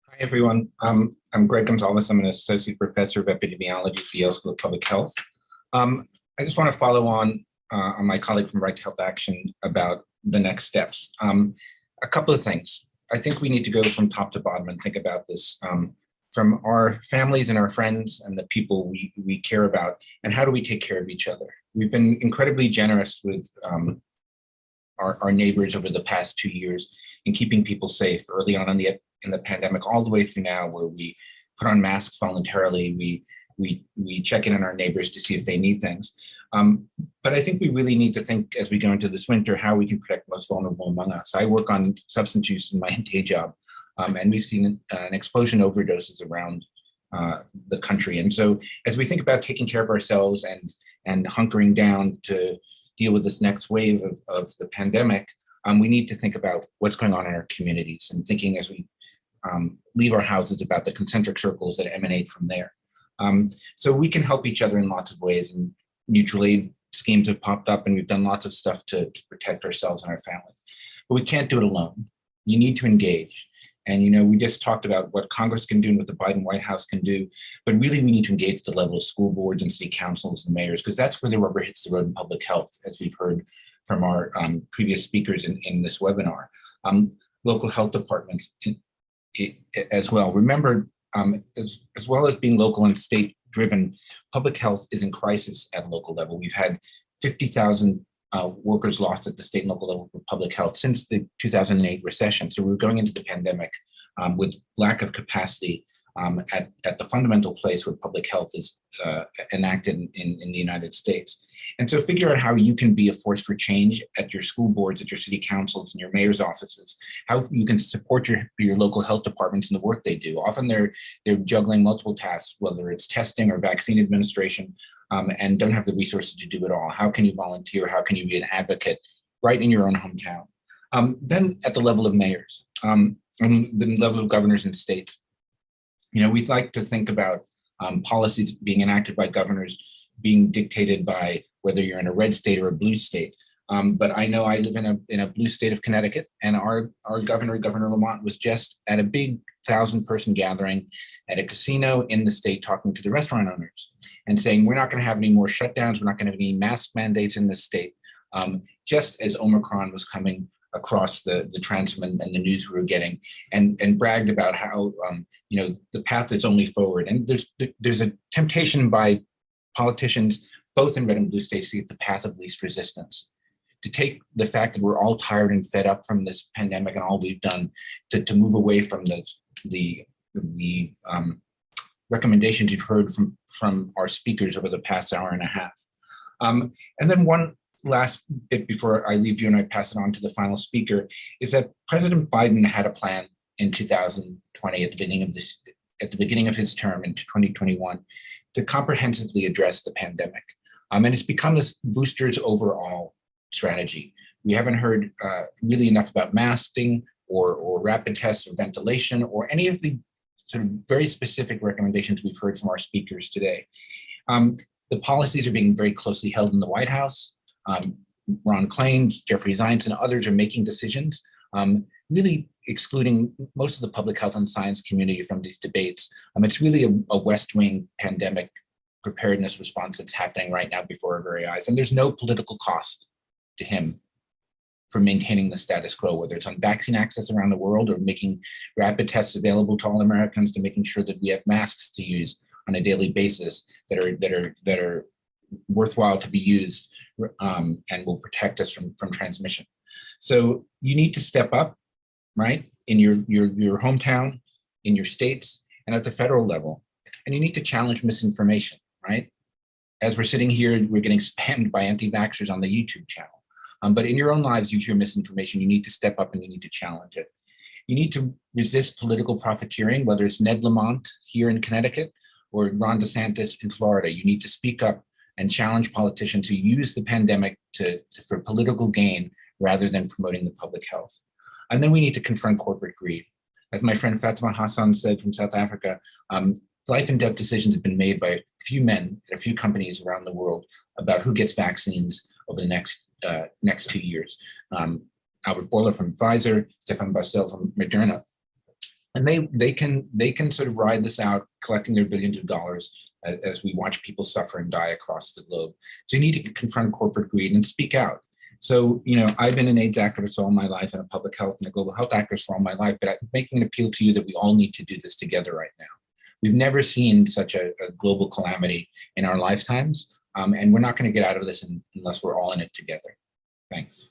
Hi, everyone. I'm Greg Gonsalves. I'm an associate professor of epidemiology at the Yale School of Public Health. I just want to follow on my colleague from Right to Health Action about the next steps. A couple of things. I think we need to go from top to bottom and think about this from our families and our friends and the people we care about, and how do we take care of each other? We've been incredibly generous with our neighbors over the past 2 years in keeping people safe early on in the pandemic, all the way through now, where we put on masks voluntarily. We check in on our neighbors to see if they need things. But I think we really need to think as we go into this winter how we can protect the most vulnerable among us. I work on substance use in my day job, and we've seen an explosion of overdoses around the country. And so as we think about taking care of ourselves and hunkering down to deal with this next wave of the pandemic, we need to think about what's going on in our communities and thinking as we leave our houses about the concentric circles that emanate from there. So we can help each other in lots of ways, and mutual aid schemes have popped up, and we've done lots of stuff to protect ourselves and our families. But we can't do it alone. You need to engage. And we just talked about what Congress can do and what the Biden White House can do, but really we need to engage at the level of school boards and city councils and mayors, because that's where the rubber hits the road in public health, as we've heard from our previous speakers in this webinar. Local health departments as well. Remember, as well as being local and state driven, public health is in crisis at a local level. We've had 50,000 workers lost at the state and local level for public health since the 2008 recession. So we're going into the pandemic with lack of capacity at the fundamental place where public health is enacted in the United States. And so figure out how you can be a force for change at your school boards, at your city councils, and your mayor's offices, how you can support your local health departments in the work they do. Often they're juggling multiple tasks, whether it's testing or vaccine administration, and don't have the resources to do it all. How can you volunteer? How can you be an advocate right in your own hometown? Then at the level of mayors, and the level of governors and states, we'd like to think about policies being enacted by governors being dictated by whether you're in a red state or a blue state. But I know I live in a blue state of Connecticut, and our governor, Governor Lamont, was just at a big 1,000-person gathering at a casino in the state talking to the restaurant owners and saying, we're not going to have any more shutdowns. We're not going to have any mask mandates in this state, just as Omicron was coming across the transom and the news we were getting, and bragged about how the path is only forward. And there's a temptation by politicians, both in red and blue states, to get the path of least resistance, to take the fact that we're all tired and fed up from this pandemic and all we've done, to move away from the recommendations you've heard from our speakers over the past hour and a half. And then one last bit before I leave you and I pass it on to the final speaker is that President Biden had a plan in 2020 at the beginning of his term in 2021 to comprehensively address the pandemic. And it's become this boosters overall strategy. We haven't heard really enough about masking or rapid tests or ventilation or any of the sort of very specific recommendations we've heard from our speakers today. The policies are being very closely held in the White House. Ron Klain, Jeffrey Zients, and others are making decisions, really excluding most of the public health and science community from these debates. It's really a West Wing pandemic preparedness response that's happening right now before our very eyes. And there's no political cost to him for maintaining the status quo, whether it's on vaccine access around the world or making rapid tests available to all Americans, to making sure that we have masks to use on a daily basis that are worthwhile to be used and will protect us from transmission. So you need to step up, right, in your hometown, in your states, and at the federal level. And you need to challenge misinformation, right? As we're sitting here, we're getting spammed by anti-vaxxers on the YouTube channel. But in your own lives, you hear misinformation. You need to step up and you need to challenge it. You need to resist political profiteering, whether it's Ned Lamont here in Connecticut or Ron DeSantis in Florida. You need to speak up and challenge politicians who use the pandemic for political gain rather than promoting the public health. And then we need to confront corporate greed. As my friend Fatima Hassan said from South Africa, life and death decisions have been made by a few men at a few companies around the world about who gets vaccines over the next 2 years. Albert Bourla from Pfizer, Stefan Bassel from Moderna. And they can sort of ride this out, collecting their billions of dollars as we watch people suffer and die across the globe. So you need to confront corporate greed and speak out. So, I've been an AIDS activist all my life and a public health and a global health activist for all my life, but I'm making an appeal to you that we all need to do this together right now. We've never seen such a global calamity in our lifetimes, and we're not going to get out of this unless we're all in it together. Thanks.